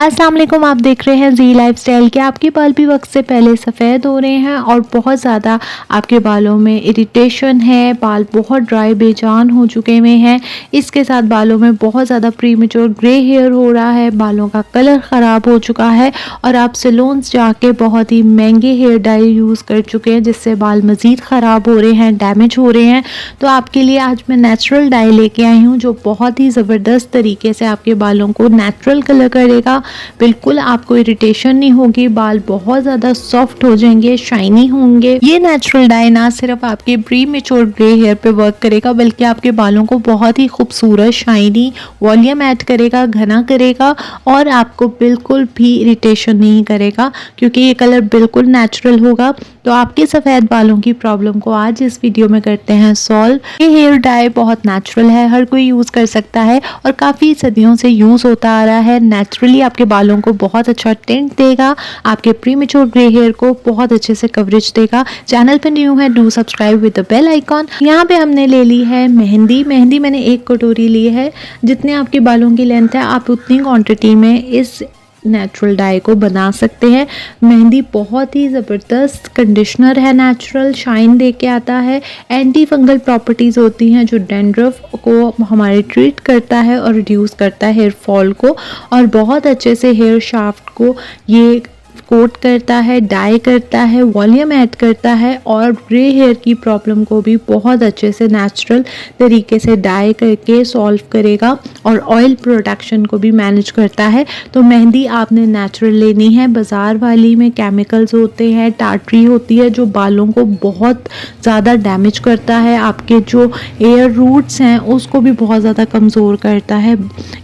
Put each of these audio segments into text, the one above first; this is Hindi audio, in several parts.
अस्सलाम वालेकुम। आप देख रहे हैं जी लाइफस्टाइल के। आपके बाल भी वक्त से पहले सफ़ेद हो रहे हैं और बहुत ज़्यादा आपके बालों में इरिटेशन है, बाल बहुत ड्राई बेजान हो चुके हुए हैं। इसके साथ बालों में बहुत ज़्यादा प्रीमेच्योर ग्रे हेयर हो रहा है, बालों का कलर ख़राब हो चुका है और आप सैलून्स जाके बहुत ही महंगे हेयर डाई यूज़ कर चुके हैं जिससे बाल मज़ीद ख़राब हो रहे हैं, डैमेज हो रहे हैं। तो आपके लिए आज मैं नेचुरल डाई लेके आई हूँ जो बहुत ही ज़बरदस्त तरीके से आपके बालों को नेचुरल कलर करेगा। बिल्कुल आपको इरिटेशन नहीं होगी, बाल बहुत ज़्यादा सॉफ्ट हो जाएंगे, शाइनी होंगे। ये नेचुरल डाई ना सिर्फ आपके प्री मेच्योर ग्रे हेयर पे वर्क करेगा बल्कि आपके बालों को बहुत ही खूबसूरत, शाइनी, वॉल्यूम ऐड करेगा, घना करेगा और आपको बिल्कुल भी इरिटेशन नहीं करेगा क्योंकि ये कलर बिल्कुल नेचुरल होगा। तो आपके सफ़ेद बालों की प्रॉब्लम को आज इस वीडियो में करते हैं सॉल्व। ये हेयर डाई बहुत नेचुरल है, हर कोई यूज़ कर सकता है और काफ़ी सदियों से यूज़ होता आ रहा है। नेचुरली आपके बालों को बहुत अच्छा टिंट देगा, आपके प्रीमेच्योर ग्रे हेयर को बहुत अच्छे से कवरेज देगा। चैनल पे न्यू है, do subscribe with the bell icon. यहाँ पे हमने ले ली है मेहंदी। मेहंदी मैंने 1 कटोरी ली है। जितने आपके बालों की लेंथ है आप उतनी क्वांटिटी में इस नेचुरल डाई को बना सकते हैं। मेहंदी बहुत ही ज़बरदस्त कंडीशनर है, नेचुरल शाइन दे के आता है। एंटी फंगल प्रॉपर्टीज़ होती हैं जो डैंड्रफ को हमारे ट्रीट करता है और रिड्यूस करता है हेयर फॉल को और बहुत अच्छे से हेयर शाफ्ट को ये कोट करता है, डाई करता है, वॉल्यूम ऐड करता है और ग्रे हेयर की प्रॉब्लम को भी बहुत अच्छे से नेचुरल तरीके से डाई करके सॉल्व करेगा और ऑयल प्रोडक्शन को भी मैनेज करता है। तो मेहंदी आपने नेचुरल लेनी है। बाज़ार वाली में केमिकल्स होते हैं, टार्टरी होती है जो बालों को बहुत ज़्यादा डैमेज करता है, आपके जो हेयर रूट्स हैं उसको भी बहुत ज़्यादा कमज़ोर करता है।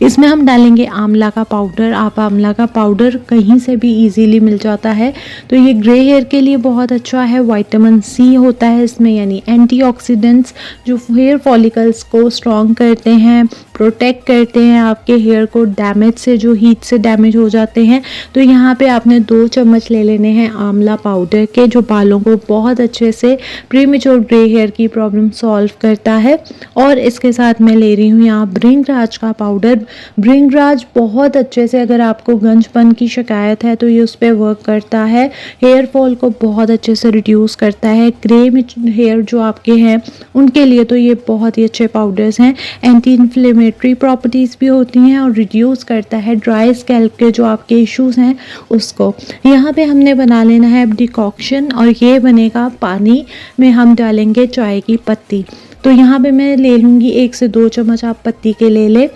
इसमें हम डालेंगे आंवला का पाउडर। आप आंवला का पाउडर कहीं से भी ईजीली मिल जाता है। तो ये ग्रे हेयर के लिए बहुत अच्छा है। विटामिन सी होता है इसमें, यानी एंटीऑक्सीडेंट्स जो हेयर फॉलिकल्स को स्ट्रॉन्ग करते हैं, प्रोटेक्ट करते हैं आपके हेयर को डैमेज से, जो हीट से डैमेज हो जाते हैं। तो यहाँ पे आपने 2 चम्मच ले लेने हैं आंवला पाउडर के, जो बालों को बहुत अच्छे से प्रीमेच्योर ग्रे हेयर की प्रॉब्लम सॉल्व करता है। और इसके साथ मैं ले रही हूँ यहाँ भृंगराज का पाउडर। भृंगराज बहुत अच्छे से, अगर आपको गंजपन की शिकायत है तो ये उस पर वर्क करता है। हेयर फॉल को बहुत अच्छे से रिड्यूस करता है। ग्रे हेयर जो आपके हैं उनके लिए तो ये बहुत ही अच्छे पाउडर्स हैं। एंटी इन्फ्लेमेटरी प्रॉपर्टीज़ भी होती हैं और रिड्यूस करता है ड्राई स्कैल्प के जो आपके इश्यूज़ हैं उसको। यहाँ पे हमने बना लेना है अब डिकॉक्शन और ये बनेगा पानी में हम डालेंगे चाय की पत्ती। तो यहाँ पे मैं ले लूँगी 1 से 2 चम्मच, आप पत्ती के ले लें।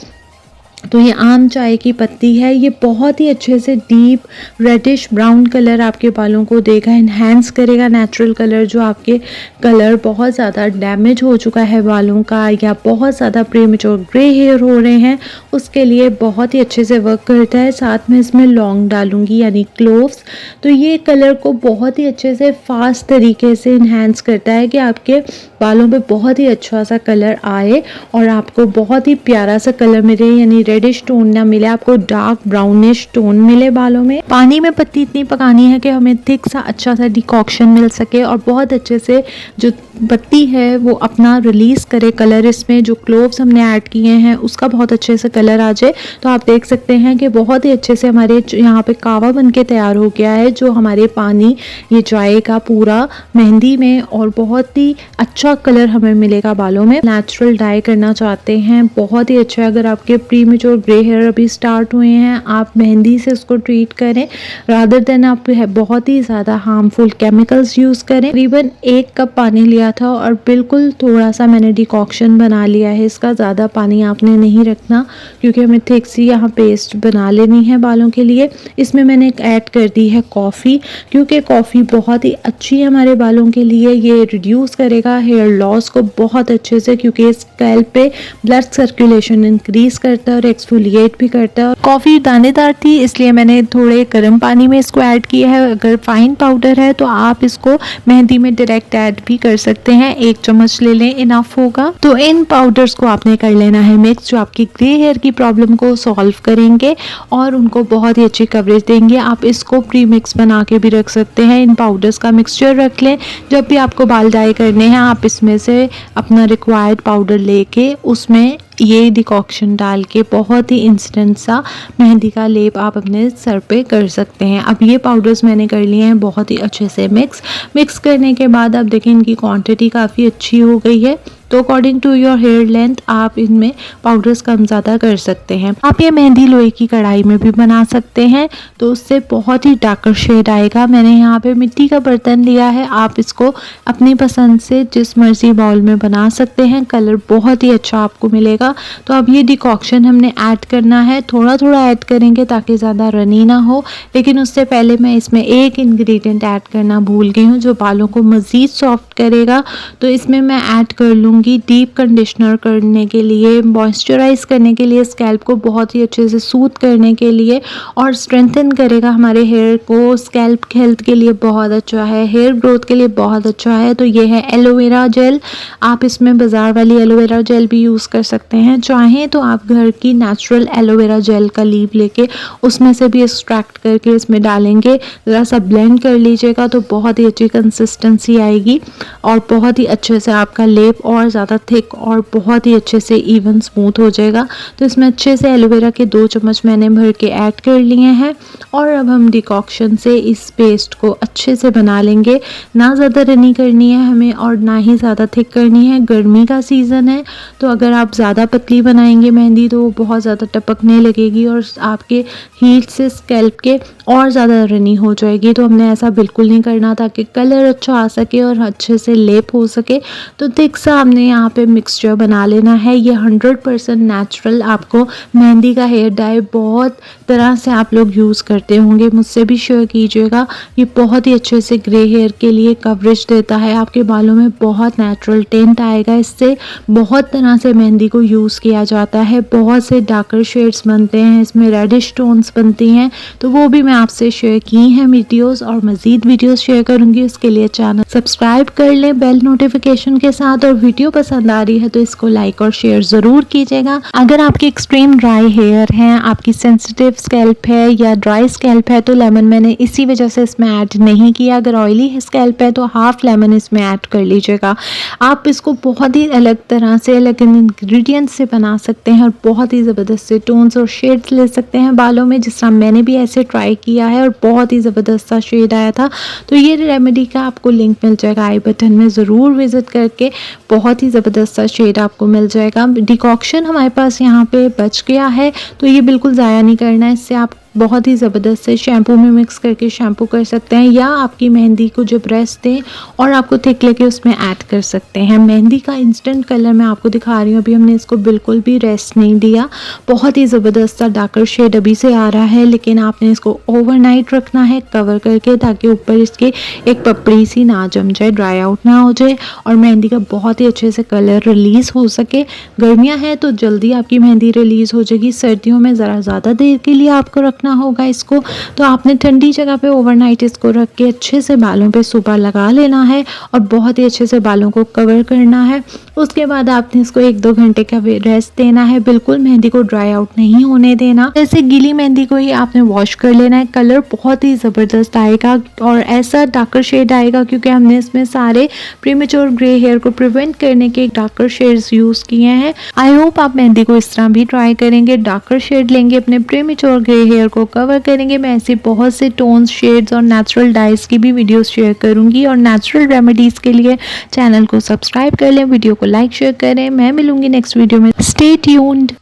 तो ये आम चाय की पत्ती है। ये बहुत ही अच्छे से डीप रेडिश ब्राउन कलर आपके बालों को देगा, इन्हेंस करेगा नेचुरल कलर। जो आपके कलर बहुत ज़्यादा डैमेज हो चुका है बालों का या बहुत ज़्यादा प्रीमेच्योर ग्रे हेयर हो रहे हैं उसके लिए बहुत ही अच्छे से वर्क करता है। साथ में इसमें लौंग डालूंगी यानी क्लोव्स। तो ये कलर को बहुत ही अच्छे से फास्ट तरीके से इन्हेंस करता है कि आपके बालों पे बहुत ही अच्छा सा कलर आए और आपको बहुत ही प्यारा सा कलर मिले, यानी रेडिश टोन ना मिले, आपको डार्क ब्राउनिश टोन मिले बालों में। पानी में पत्ती इतनी पकानी है कि हमें थिक सा अच्छा सा डिकॉक्शन मिल सके और बहुत अच्छे से जो पत्ती है वो अपना रिलीज करे कलर। इसमें जो क्लोव्स हमने ऐड किए हैं उसका बहुत अच्छे से कलर आ जाए। तो आप देख सकते हैं कि बहुत ही अच्छे से हमारे यहाँ पे कावा बन के तैयार हो गया है जो हमारे पानी ये जाएगा पूरा मेहंदी में और बहुत ही अच्छा कलर हमें मिलेगा बालों में। नेचुरल डाई करना चाहते हैं बहुत ही अच्छा है। अगर आपके प्रीमेच्योर ग्रे हेयर अभी स्टार्ट हुए हैं आप मेहंदी से उसको ट्रीट करें रादर देन आप बहुत ही ज़्यादा हार्मफुल केमिकल्स यूज़ करें। तकरीबन 1 कप पानी लिया था और बिल्कुल थोड़ा सा मैंने डिकॉक्शन बना लिया है इसका। ज़्यादा पानी आपने नहीं रखना क्योंकि हमें थिक सी यहाँ पेस्ट बना लेनी है बालों के लिए। इसमें मैंने ऐड कर दी है कॉफ़ी क्योंकि कॉफ़ी बहुत ही अच्छी है हमारे बालों के लिए। ये रिड्यूस करेगा हेयर लॉस को बहुत अच्छे से क्योंकि स्कैल्प पे ब्लड सर्कुलेशन इंक्रीज करता है और एक्सफोलिएट भी करता है। कॉफ़ी दानेदार थी इसलिए मैंने थोड़े गर्म पानी में इसको ऐड किया है। अगर फाइन पाउडर है तो आप इसको मेहंदी में डायरेक्ट ऐड भी कर सकते हैं। 1 चम्मच ले लें, इनफ होगा। तो इन पाउडर्स को आपने कर लेना है मिक्स, जो आपकी ग्रे हेयर की प्रॉब्लम को सॉल्व करेंगे और उनको बहुत ही अच्छी कवरेज देंगे। आप इसको प्री मिक्स बना के भी रख सकते हैं। इन पाउडर्स का मिक्सचर रख लें। जब भी आपको बाल डाई करने हैं आप इसमें से अपना रिक्वायर्ड पाउडर लेके उसमें ये डिकॉक्शन डाल के बहुत ही इंस्टेंट सा मेहंदी का लेप आप अपने सर पे कर सकते हैं। अब ये पाउडर्स मैंने कर लिए हैं बहुत ही अच्छे से मिक्स करने के बाद अब देखिए इनकी क्वांटिटी काफ़ी अच्छी हो गई है। तो according to your hair length आप इनमें पाउडर्स कम ज़्यादा कर सकते हैं। आप ये मेहंदी लोहे की कढ़ाई में भी बना सकते हैं तो उससे बहुत ही डार्कर शेड आएगा। मैंने यहाँ पे मिट्टी का बर्तन लिया है, आप इसको अपनी पसंद से जिस मर्जी बाउल में बना सकते हैं, कलर बहुत ही अच्छा आपको मिलेगा। तो अब ये डिकॉक्शन हमने ऐड करना है, थोड़ा थोड़ा ऐड करेंगे ताकि ज़्यादा रनी ना हो। लेकिन उससे पहले मैं इसमें एक इंग्रेडिएंट ऐड करना भूल गई हूँ जो बालों को मज़ीद सॉफ्ट करेगा। तो इसमें मैं ऐड कर लूँगी डीप कंडीशनर करने के लिए, मॉइस्चराइज करने के लिए, स्कैल्प को बहुत ही अच्छे से सूथ करने के लिए और स्ट्रेंथन करेगा हमारे हेयर को। स्कैल्प हेल्थ के लिए बहुत अच्छा है, हेयर ग्रोथ के लिए बहुत अच्छा है। तो ये है एलोवेरा जेल। आप इसमें बाज़ार वाली एलोवेरा जेल भी यूज़ कर सकते हैं, चाहें तो आप घर की नेचुरल एलोवेरा जेल का लीव लेके उसमें से भी एक्सट्रैक्ट करके इसमें डालेंगे, ज़रा सा ब्लेंड कर लीजिएगा तो बहुत ही अच्छी कंसिस्टेंसी आएगी और बहुत ही अच्छे से आपका लेप और ज़्यादा थिक और बहुत ही अच्छे से इवन स्मूथ हो जाएगा। तो इसमें अच्छे से एलोवेरा के 2 चम्मच मैंने भर के ऐड कर लिए हैं और अब हम डिकॉक्शन से इस पेस्ट को अच्छे से बना लेंगे। ना ज़्यादा रनी करनी है हमें और ना ही ज़्यादा थिक करनी है। गर्मी का सीज़न है तो अगर आप ज़्यादा पतली बनाएंगे मेहंदी तो वो बहुत ज़्यादा टपकने लगेगी और आपके हीट से स्कैल्प के और ज़्यादा रनी हो जाएगी। तो हमने ऐसा बिल्कुल नहीं करना ताकि कलर अच्छा आ सके और अच्छे से लेप हो सके। तो थिक सा हमने यहाँ पे मिक्सचर बना लेना है। ये 100% नेचुरल आपको मेहंदी का हेयर डाई बहुत तरह से आप लोग यूज़ करते होंगे, मुझसे भी शेयर कीजिएगा। ये बहुत ही अच्छे से ग्रे हेयर के लिए कवरेज देता है, आपके बालों में बहुत नेचुरल टेंट आएगा। इससे बहुत तरह से मेहंदी को यूज़ किया जाता है, बहुत से डार्कर शेड्स बनते हैं, इसमें रेडिश टोन्स बनती हैं, तो वो भी मैं आपसे शेयर की हैं वीडियोस और मज़ीद वीडियोस शेयर करूँगी। उसके लिए चैनल सब्सक्राइब कर लें बेल नोटिफिकेशन के साथ और वीडियो पसंद आ रही है तो इसको लाइक और शेयर ज़रूर कीजिएगा। अगर आपकी एक्सट्रीम ड्राई हेयर हैं, आपकी सेंसिटिव स्कैल्प है या ड्राई स्कैल्प है तो लेमन मैंने इसी वजह से इसमें ऐड नहीं किया। अगर ऑयली स्कैल्प है तो हाफ लेमन इसमें ऐड कर लीजिएगा। आप इसको बहुत ही अलग तरह से अलग इंग्रेडिएंट्स से बना सकते हैं और बहुत ही ज़बरदस्त से टोन्स और शेड्स ले सकते हैं बालों में, जिस तरह मैंने भी ऐसे ट्राई किया है और बहुत ही ज़बरदस्त सा शेड आया था। तो ये रेमेडी का आपको लिंक मिल जाएगा आई बटन में, ज़रूर विज़िट करके बहुत ही ज़बरदस्त सा शेड आपको मिल जाएगा। डिकॉक्शन हमारे पास यहाँ पे बच गया है तो ये बिल्कुल ज़ाया नहीं करना है। इससे आप बहुत ही ज़बरदस्त से शैम्पू में मिक्स करके शैम्पू कर सकते हैं या आपकी मेहंदी को जब रेस्ट दें और आपको थिक लगे उसमें ऐड कर सकते हैं। मेहंदी का इंस्टेंट कलर मैं आपको दिखा रही हूँ, अभी हमने इसको बिल्कुल भी रेस्ट नहीं दिया, बहुत ही ज़बरदस्त सा डार्कर शेड अभी से आ रहा है। लेकिन आपने इसको ओवरनाइट रखना है कवर करके ताकि ऊपर इसके एक पपड़ी सी ना जम जाए, ड्राई आउट ना हो जाए और मेहंदी का बहुत ही अच्छे से कलर रिलीज़ हो सके। गर्मियाँ हैं तो जल्दी आपकी मेहंदी रिलीज़ हो जाएगी, सर्दियों में ज़रा ज़्यादा देर के लिए आपको रखना होगा इसको। तो आपने ठंडी जगह पे ओवरनाइट इसको रख के अच्छे से बालों पे सुबह लगा लेना है और बहुत ही अच्छे से बालों को कवर करना है। उसके बाद आपने इसको 1-2 घंटे का रेस्ट देना है, बिल्कुल मेहंदी को ड्राई आउट नहीं होने देना। जैसे गीली मेहंदी को ही आपने वॉश कर लेना है, कलर बहुत ही ज़बरदस्त आएगा और ऐसा डार्कर शेड आएगा क्योंकि हमने इसमें सारे प्रीमेच्योर ग्रे हेयर को प्रिवेंट करने के डार्कर शेड्स यूज़ किए हैं। आई होप आप मेहंदी को इस तरह भी ट्राई करेंगे, डार्कर शेड लेंगे, अपने प्रीमेच्योर ग्रे हेयर को कवर करेंगे। मैं ऐसे बहुत से टोन्स, शेड्स और नेचुरल डाइज की भी वीडियोस शेयर करूंगी और नेचुरल रेमेडीज़ के लिए चैनल को सब्सक्राइब कर लें, वीडियो को लाइक शेयर करें। मैं मिलूंगी नेक्स्ट वीडियो में, स्टे ट्यून्ड।